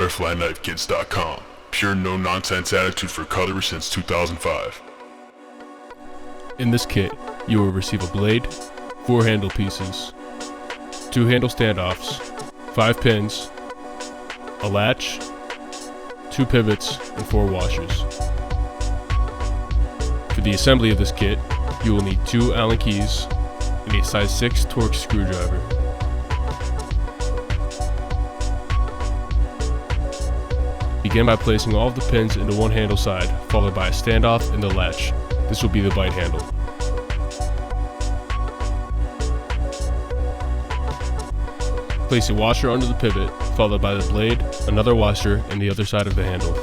ButterflyKnifeKits.com. Pure no-nonsense attitude for cutlery since 2005. In this kit, you will receive a blade, 4 handle pieces, 2 handle standoffs, 5 pins, a latch, 2 pivots, and 4 washers. For the assembly of this kit, you will need 2 Allen keys and a size 6 Torx screwdriver. Begin by placing all of the pins into one handle side, followed by a standoff and the latch. This will be the bite handle. Place a washer under the pivot, followed by the blade, another washer, and the other side of the handle.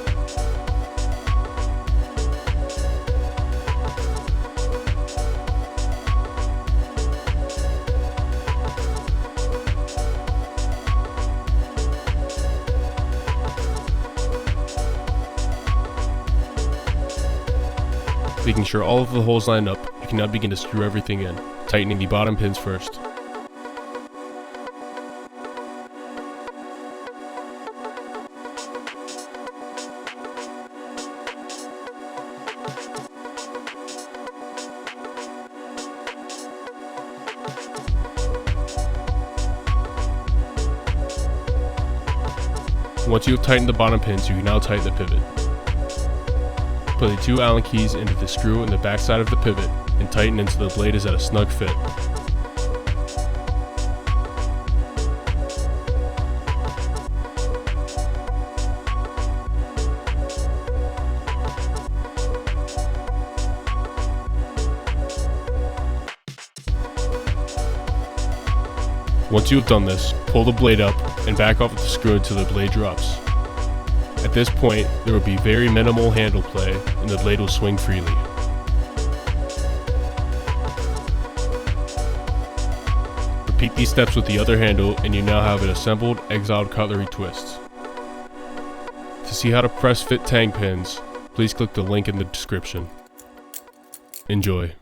Making sure all of the holes line up, you can now begin to screw everything in, tightening the bottom pins first. Once you have tightened the bottom pins, you can now tighten the pivot. Put the 2 Allen keys into the screw in the back side of the pivot and tighten until the blade is at a snug fit. Once you have done this, pull the blade up and back off with the screw until the blade drops. At this point, there will be very minimal handle play and the blade will swing freely. Repeat these steps with the other handle and you now have an assembled Exiled Cutlery twist. To see how to press fit tang pins, please click the link in the description. Enjoy.